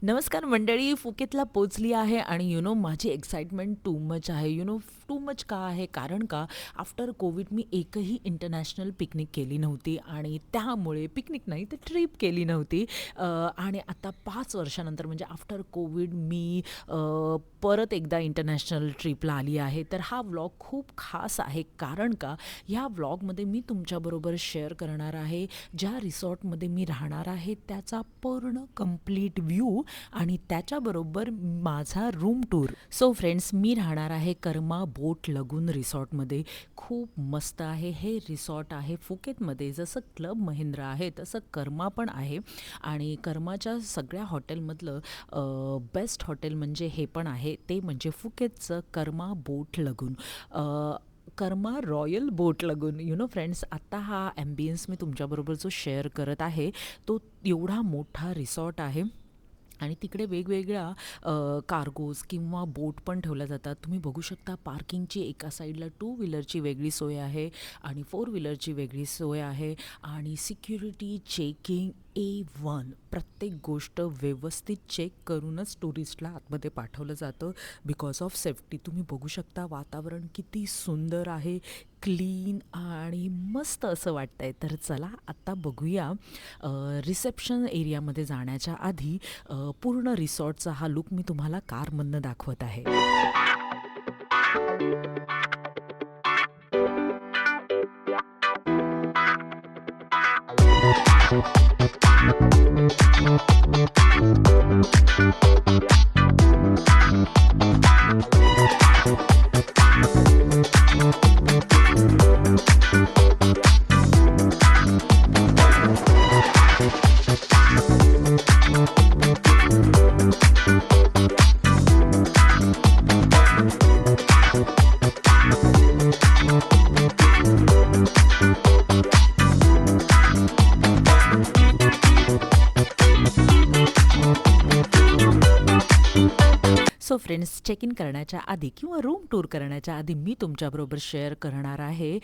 नमस्कार मंडळी, फुकेतला पोचली आहे आणि माझी एक्साइटमेंट टू मच आहे. टू मच का आहे? कारण का आफ्टर कोविड मी एकही इंटरनॅशनल पिकनिक केली नव्हती आणि त्यामुळे पिकनिक नाही तर ट्रिप केली नव्हती. आणि आता 5 वर्षानंतर म्हणजे आफ्टर कोविड मी परत एकदा इंटरनॅशनल ट्रिपला आली आहे. तर हा व्लॉग खूप खास आहे कारण का ह्या व्लॉगमध्ये मी तुमच्याबरोबर शेअर करणार आहे ज्या रिसॉर्टमध्ये मी राहणार आहे त्याचा पूर्ण कंप्लीट व्ह्यू आणि त्याच्याबरोबर माझा रूम टूर. सो फ्रेंड्स, मी राहणार आहे कर्मा बोट लगून रिसॉर्टमध्ये. खूप मस्त आहे हे रिसॉर्ट आहे फुकेतमध्ये. जसं क्लब महिंद्रा आहे तसं कर्मा पण आहे आणि कर्माच्या सगळ्या हॉटेलमधलं बेस्ट हॉटेल म्हणजे हे पण आहे, ते म्हणजे फुकेतचं कर्मा बोट लगून. कर्मा रॉयल बोट लगून. फ्रेंड्स, आत्ता हा ॲम्बियन्स मी तुमच्याबरोबर जो शेअर करत आहे तो एवढा मोठा रिसॉर्ट आहे आणि तिकडे वेगवेगळ्या कार्गोज किंवा बोट पण ठेवल्या जातात. तुम्ही बघू शकता पार्किंगची एका साईडला 2 व्हीलरची वेगळी सोय आहे आणि 4 व्हीलरची वेगळी सोय आहे आणि सिक्युरिटी चेकिंग A1. प्रत्येक गोष्ट व्यवस्थित चेक करूनच टुरिस्टला आतमध्ये पाठवलं जातं बिकॉज ऑफ सेफ्टी. तुम्ही बघू शकता वातावरण किती सुंदर आहे, क्लीन आणि मस्त असं वाटतंय. तर चला आत्ता बघूया रिसेप्शन एरियामध्ये जाण्याच्या आधी पूर्ण रिसॉर्टचा हा लुक मी तुम्हाला कारमधनं दाखवत आहे. सो फ्रेंड्स, चेक इन करण्याच्या आधी किंवा रूम टूर करण्याच्या आधी मी तुमच्याबरोबर शेअर करणार आहे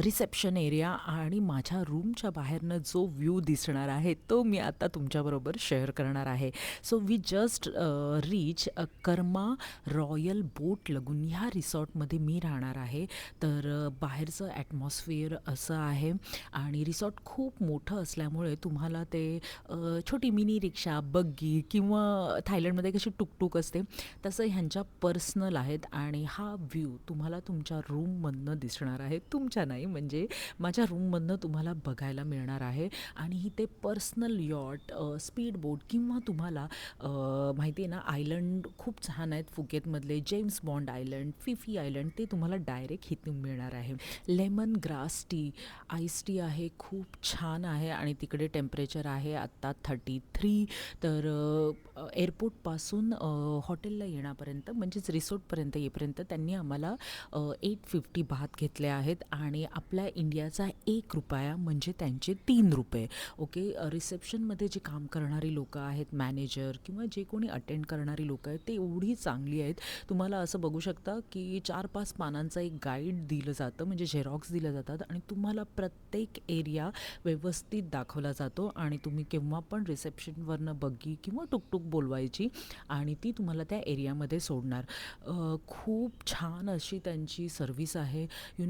रिसेप्शन एरिया आणि माझ्या रूमच्या बाहेरनं जो व्ह्यू दिसणार आहे तो मी आता तुमच्याबरोबर शेअर करणार आहे. So we just reach Karma Royal Boat Lagoon ह्या रिसॉर्टमध्ये मी राहणार आहे. तर बाहेरचं ॲटमॉस्फिअर असं आहे आणि रिसॉर्ट खूप मोठं असल्यामुळे तुम्हाला ते छोटी मिनी रिक्षा, बग्गी किंवा थायलंडमध्ये कशी टुकटुक असते तसं ह्यांच्या पर्सनल आहेत आणि हा व्ह्यू तुम्हाला तुमच्या रूममधनं दिसणार आहे. तुमच्या नाही, म्हणजे माझ्या रूममधनं तुम्हाला बघायला मिळणार आहे. आणि इथे पर्सनल यॉट, स्पीड बोट किंवा तुम्हाला माहिती आहे ना, आयलंड खूप छान आहेत फुकेतमधले. James Bond Island, Phi Phi Island, ते तुम्हाला डायरेक्ट इथून मिळणार आहे. Lemon grass tea, ice tea आहे, खूप छान आहे आणि तिकडे टेम्परेचर आहे आत्ता 33. तर एअरपोर्टपासून हॉटेलला येण्यापर्यंत म्हणजेच रिसॉर्टपर्यंत येईपर्यंत त्यांनी आम्हाला 850 बात घेतले आहेत आणि आपल्या इंडियाचा ₹1 म्हणजे त्यांचे ₹3. ओके. रिसेप्शनमध्ये जे काम करणारी लोकं आहेत, मॅनेजर किंवा जे कोणी अटेंड करणारी लोकं आहेत, ते एवढी चांगली आहेत. तुम्हाला असं बघू शकता की 4-5 पानांचं एक गाईड दिलं जातं, म्हणजे झेरॉक्स दिल्या जातात आणि तुम्हाला प्रत्येक एरिया व्यवस्थित दाखवला जातो आणि तुम्ही केव्हा पण रिसेप्शनवरनं बग्गी किंवा टुकटुक बोलवायची आणि ती तुम्हाला त्या एरियामध्ये सोडणार. खूप छान अशी त्यांची सर्व्हिस आहे.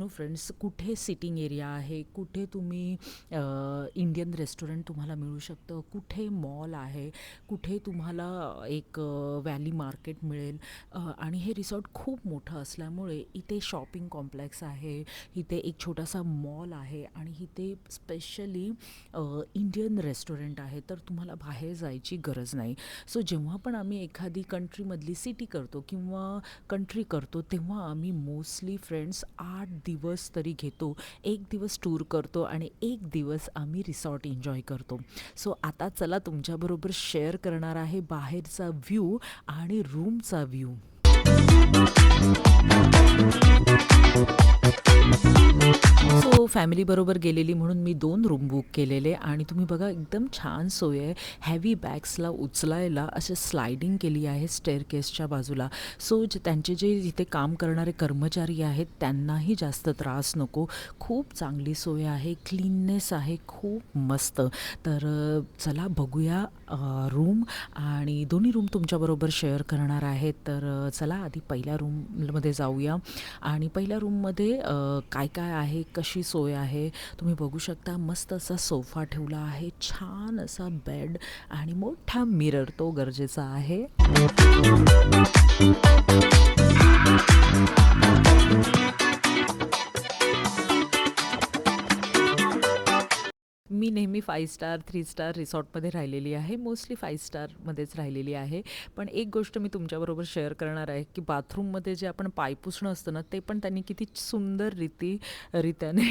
फ्रेंड्स, कुठे सिटिंग एरिया आहे, कुठे तुम्ही इंडियन रेस्टॉरंट तुम्हाला मिळू शकतं, कुठे मॉल आहे, कुठे तुम्हाला एक व्हॅली मार्केट मिळेल. आणि हे रिसॉर्ट खूप मोठं असल्यामुळे इथे शॉपिंग कॉम्प्लेक्स आहे, इथे एक छोटासा मॉल आहे आणि इथे स्पेशली इंडियन रेस्टॉरंट आहे. तर तुम्हाला बाहेर जायची गरज नाही. सो जेव्हा पण आम्ही एखादी कंट्रीमधली सिटी करतो किंवा कंट्री करतो तेव्हा आम्ही मोस्टली फ्रेंड्स 8 दिवस तरी घेतो. 1 दिवस टूर करतो आणि 1 दिवस आम्ही रिसॉर्ट एन्जॉय करतो. सो आता चला तुमच्याबरोबर शेअर करणार आहे बाहेरचा व्ह्यू आणि रूमचा व्ह्यू. सो फॅमिलीबरोबर गेलेली म्हणून मी 2 रूम बुक केलेले आणि तुम्ही बघा एकदम छान सोय आहे. हेवी बॅग्सला उचलायला असे स्लायडिंग केली आहे स्टेअरकेसच्या बाजूला. सो त्यांचे जे इथे काम करणारे कर्मचारी आहेत त्यांनाही जास्त त्रास नको. खूप चांगली सोय आहे, क्लीननेस आहे, खूप मस्त. तर चला बघूया रूम आणि दोन्ही रूम तुमच्याबरोबर शेअर करणार आहे. तर चला आधी पहिल्या रूममध्ये जाऊया आणि पहिल्या रूममध्ये काय काय आहे, कशी सोय आहे तुम्ही बघू शकता. मस्त असा सोफा ठेवला आहे, छान असा बेड आणि मोठा मिरर तो गरजेचा आहे. मी नेहमी 5 स्टार, 3 स्टार रिसॉर्टमध्ये राहिलेली आहे. मोस्टली 5 स्टारमध्येच राहिलेली आहे. पण एक गोष्ट मी तुमच्याबरोबर शेअर करणार आहे, की बाथरूममध्ये जे आपण पाय पुसणं असतं ना, ते पण त्यांनी किती सुंदर रीत्याने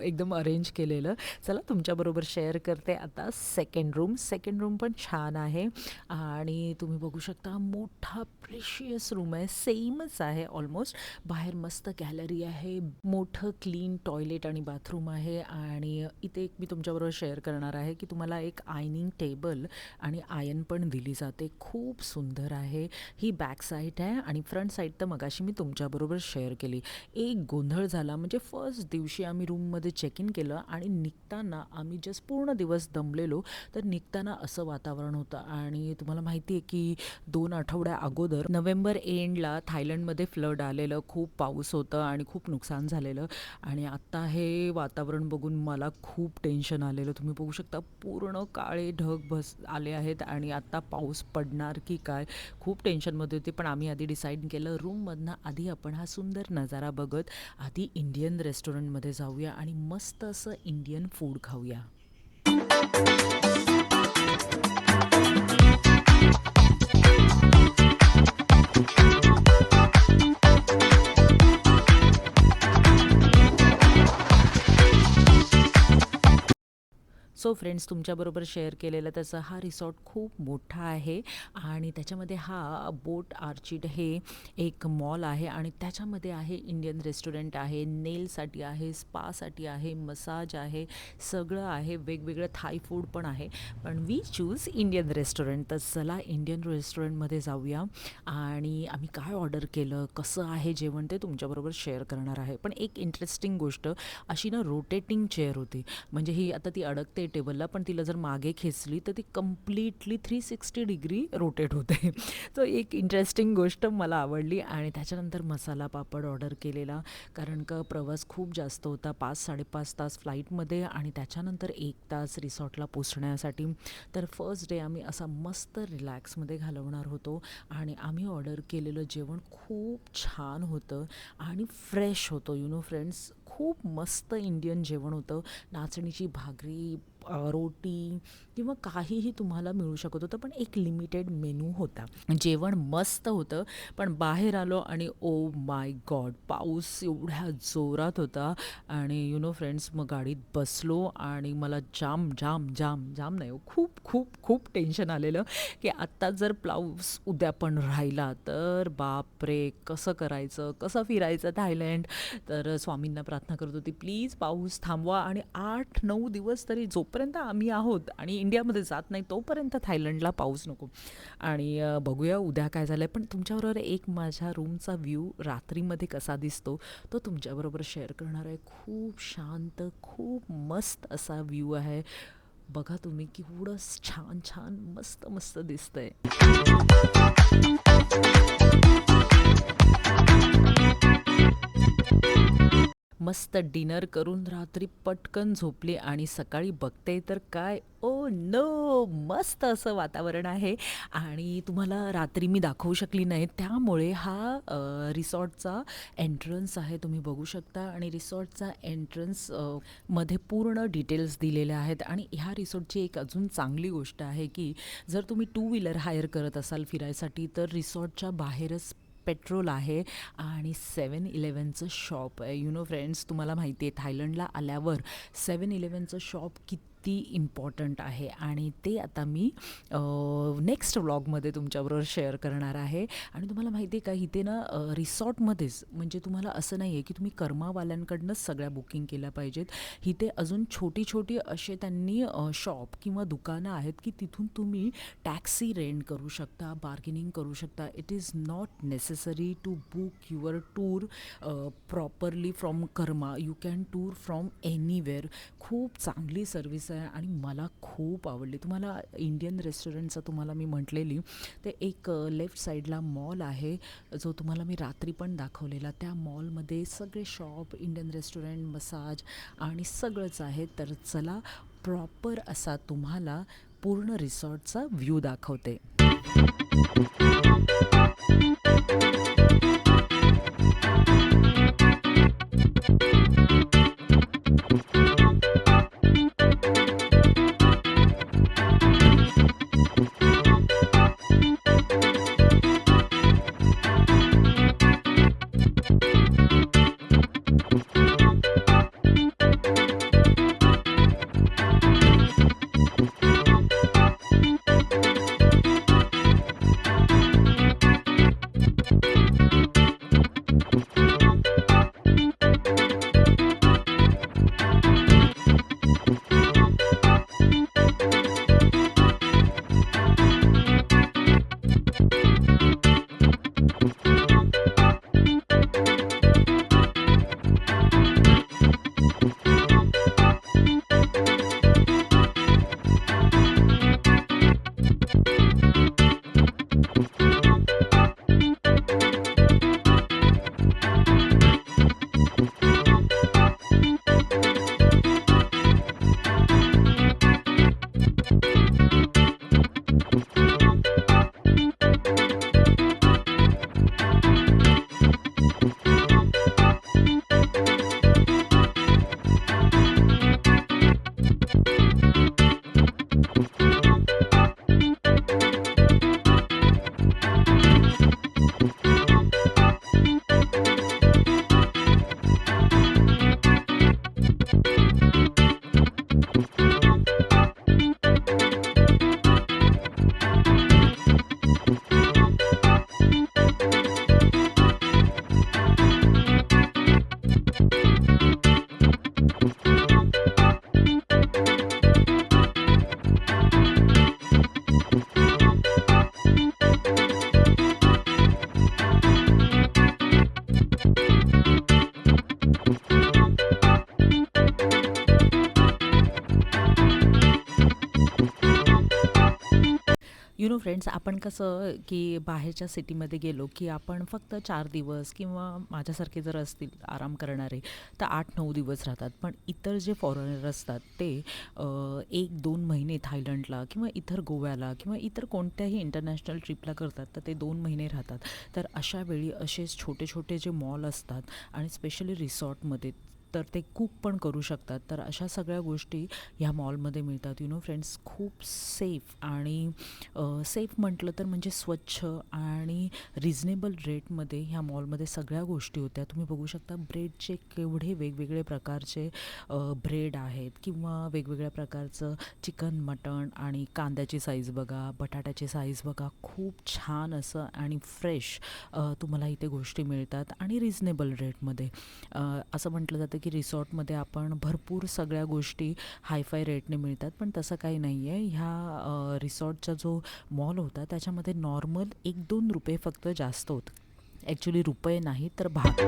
एकदम अरेंज केलेलं. चला तुमच्याबरोबर शेअर करते आता सेकंड रूम. सेकंड रूम पण छान आहे आणि तुम्ही बघू शकता मोठा प्रेशियस रूम आहे. सेमच आहे ऑलमोस्ट. बाहेर मस्त गॅलरी आहे, मोठं क्लीन टॉयलेट आणि बाथरूम आहे आणि इथे एक मी तुमच्याबरोबर शेअर करणार आहे की तुम्हाला एक आयनिंग टेबल आणि आयन पण दिली जाते. खूप सुंदर आहे. ही बॅक साईड आहे आणि फ्रंट साईड तर मगाशी मी तुमच्याबरोबर शेअर केली. एक गोंधळ झाला म्हणजे फर्स्ट दिवशी आम्ही रूममध्ये चेक इन केलं आणि निघताना आम्ही जस्ट पूर्ण दिवस दमलेलो, तर निघताना असं वातावरण होतं आणि तुम्हाला माहिती आहे की 2 आठवड्या अगोदर नोव्हेंबर एंडला थायलंडमध्ये फ्लड आलेलं, खूप पाऊस होतं आणि खूप नुकसान झालेलं आणि आत्ता हे वातावरण बघून मला खूप टेन्शन आलेलं. तुम्ही बघू शकता पूर्ण काळे ढग आले आहेत आणि आत्ता पाऊस पडणार की काय, खूप टेन्शनमध्ये होते. पण आम्ही आधी डिसाईड केलं रूममधनं आधी आपण हा सुंदर नजारा बघत आधी इंडियन रेस्टॉरंटमध्ये जाऊया आणि मस्त असं इंडियन फूड खाऊया. सो फ्रेंड्स तुमच्याबरोबर शेअर केलेला त्याचा हा रिसॉर्ट खूप मोठा आहे आणि त्याच्यामध्ये हा बोट आर्चिड हे एक मॉल आहे आणि त्याच्यामध्ये आहे इंडियन रेस्टॉरंट आहे, नेलसाठी आहे, स्पासाठी आहे, मसाज आहे, सगळं आहे. वेगवेगळं थाई फूड पण आहे. पण वी चूज इंडियन रेस्टॉरंट. तर चला इंडियन रेस्टॉरंटमध्ये जाऊया आणि आम्ही काय ऑर्डर केलं, कसं आहे जेवण ते तुमच्याबरोबर शेअर करणार आहे. पण एक इंटरेस्टिंग गोष्ट अशी ना, रोटेटिंग चेअर होती. म्हणजे ही आता ती अडकते टेबलला, पण तिला जर मागे खेचली तर ती कम्प्लिटली 360 डिग्री रोटेट होते. तो एक इंटरेस्टिंग गोष्ट मला आवडली आणि त्याच्यानंतर मसाला पापड ऑर्डर केलेला, कारण का प्रवास खूप जास्त होता, 5-5.5 तास फ्लाईटमध्ये आणि त्याच्यानंतर 1 तास रिसॉर्टला पोचण्यासाठी. तर फर्स्ट डे आम्ही असा मस्त रिलॅक्समध्ये घालवणार होतो आणि आम्ही ऑर्डर केलेलं जेवण खूप छान होतं आणि फ्रेश होतं. यू नो फ्रेंड्स, खूप मस्त इंडियन जेवण होतं. नाचणीची भाकरी, रोटी किंवा काहीही तुम्हाला मिळू शकत होतं, पण एक लिमिटेड मेनू होता. जेवण मस्त होतं. पण बाहेर आलो आणि ओ माय गॉड, पाऊस एवढ्या जोरात होता आणि यू नो फ्रेंड्स, मग गाडीत बसलो आणि मला जाम जाम जाम जाम नाही हो, खूप खूप खूप टेन्शन आलेलं की आत्ता जर पाऊस उद्या पण राहिला तर बापरे, कसं करायचं, कसं फिरायचं थायलंड. तर स्वामींना प्रार्थना करत होती, प्लीज पाऊस थांबवा आणि 8-9 दिवस तरी जोपर्यंत आम्ही आहोत आणि इंडियामध्ये जात नाही तोपर्यंत थायलंडला पाऊस नको. आणि बघूया उद्या काय झालं आहे. पण तुमच्याबरोबर एक माझ्या रूमचा व्ह्यू रात्रीमध्ये कसा दिसतो तो तुमच्याबरोबर शेअर करणार आहे. खूप शांत, खूप मस्त असा व्ह्यू आहे. बघा तुम्ही, केवढं छान छान मस्त मस्त दिसतंय. मस्त डिनर करून रात्री पटकन झोपली आणि सकाळी बघते तर काय, ओ नो, मस्त असं वातावरण आहे आणि तुम्हाला रात्री मी दाखवू शकली नाही, त्यामुळे हा रिसॉर्टचा एंट्रन्स आहे, तुम्ही बघू शकता. आणि रिसॉर्टचा एंट्रन्स मध्ये पूर्ण डिटेल्स दिलेले आहेत. आणि ह्या रिसॉर्टची एक अजून चांगली गोष्ट आहे की जर तुम्ही 2 व्हीलर हायर करत असाल फिरायसाठी तर रिसॉर्टच्या बाहेरच पेट्रोल आहे आणि 7-Elevenचं शॉप आहे. यू नो फ्रेंड्स, तुम्हाला माहिती आहे थायलंडला आल्यावर 7-Elevenचं शॉप किती किती इम्पॉर्टंट आहे आणि ते आता मी नेक्स्ट व्लॉगमध्ये तुमच्याबरोबर शेअर करणार आहे. आणि तुम्हाला माहिती आहे का, इथे ना रिसॉर्टमध्येच म्हणजे तुम्हाला असं नाही आहे की तुम्ही कर्मावाल्यांकडनंच सगळ्या बुकिंग केल्या पाहिजेत. इथे अजून छोटी छोटी असे त्यांनी शॉप किंवा दुकानं आहेत की तिथून तुम्ही टॅक्सी रेंट करू शकता, बार्गेनिंग करू शकता. It is not necessary to book your tour properly from कर्मा. You can tour from anywhere. खूप चांगली सर्विस आहे आणि मला खूप आवडली. तुम्हाला इंडियन रेस्टॉरंटचं तुम्हाला मी म्हटलेली ते एक लेफ्ट साईडला मॉल आहे जो तुम्हाला मी रात्री पण दाखवलेला. त्या मॉलमध्ये सगळे शॉप, इंडियन रेस्टॉरंट, मसाज आणि सगळंच आहे. तर चला प्रॉपर असा तुम्हाला पूर्ण रिसॉर्टचा व्ह्यू दाखवते. यू नो फ्रेंड्स, आपण कसं की बाहेरच्या सिटीमध्ये गेलो की आपण फक्त 4 दिवस किंवा माझ्यासारखे जर असतील आराम करणारे तर 8-9 दिवस राहतात. पण इतर जे फॉरेनर असतात ते 1-2 महिने थायलंडला किंवा इतर गोव्याला किंवा इतर कोणत्याही इंटरनॅशनल ट्रिपला करतात तर ते 2 महिने राहतात. तर अशा वेळी असेच छोटे छोटे जे मॉल असतात आणि स्पेशली रिसॉर्टमध्ये तर ते कुक पण करू शकतात. तर अशा सगळ्या गोष्टी ह्या मॉलमध्ये मिळतात. यू नो फ्रेंड्स, खूप सेफ आणि सेफ म्हटलं तर म्हणजे स्वच्छ आणि रिजनेबल रेटमध्ये ह्या मॉलमध्ये सगळ्या गोष्टी होत्या. तुम्ही बघू शकता ब्रेडचे केवढे वेगवेगळे प्रकारचे ब्रेड आहेत किंवा वेगवेगळ्या प्रकारचं चिकन, मटण आणि कांद्याची साईज बघा, बटाट्याची साईज बघा. खूप छान असं आणि फ्रेश तुम्हाला इथे गोष्टी मिळतात आणि रिजनेबल रेटमध्ये. असं म्हटलं जातं की रिसॉर्टमध्ये आपण भरपूर सगळ्या गोष्टी हायफाय रेटने मिळतात, पण तसं काही नाही आहे. ह्या रिसॉर्टचा जो मॉल होता त्याच्यामध्ये नॉर्मल 1-2 रुपये फक्त जास्त होतं. ॲक्च्युली रुपये नाही तर भाग.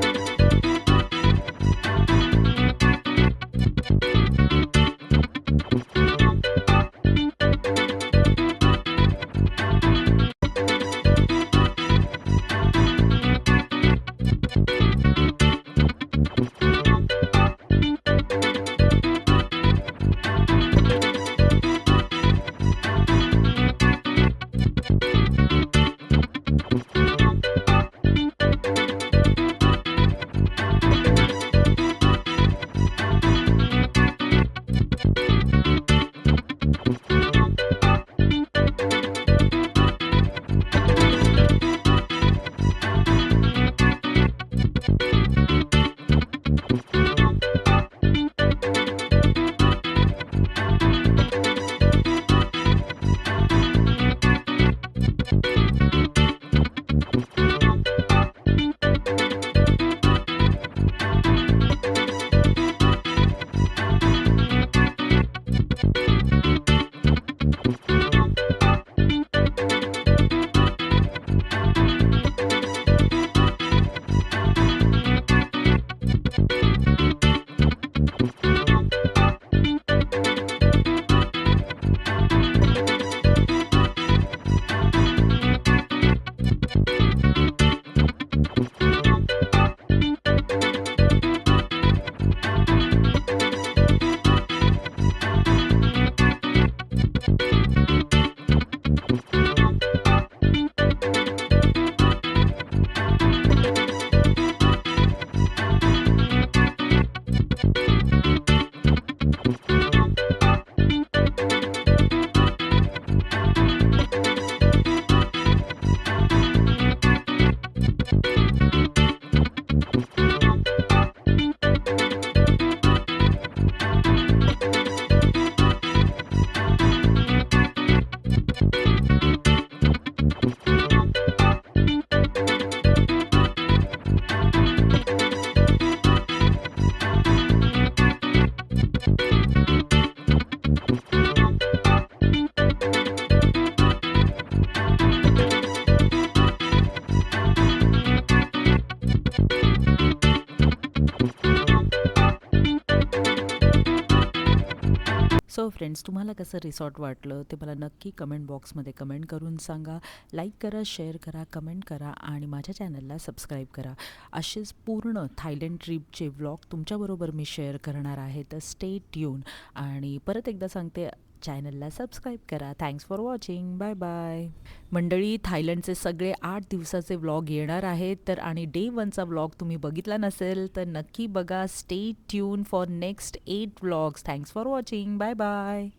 सो फ्रेंड्स, तुम्हाला कसं रिसॉर्ट वाटलं ते मला नक्की कमेंट बॉक्समध्ये कमेंट करून सांगा. लाईक करा, शेअर करा, कमेंट करा आणि माझ्या चॅनलला सबस्क्राईब करा. असेच पूर्ण थायलंड ट्रिपचे व्लॉग तुमच्याबरोबर मी शेअर करणार आहे. तर स्टे ट्यून आणि परत एकदा सांगते, चॅनलला सबस्क्राईब करा. Thanks for watching. Bye bye. मंडळी, थायलंडचे सगळे 8 दिवसाचे व्लॉग येणार आहेत. तर आणि डे 1चा व्लॉग तुम्ही बघितला नसेल तर नक्की बघा. Stay tune for next 8 vlogs. Thanks for watching. Bye bye.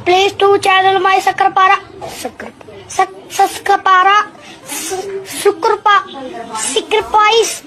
Please to channel my Sakrapara, Sukrpa, Sacrifice.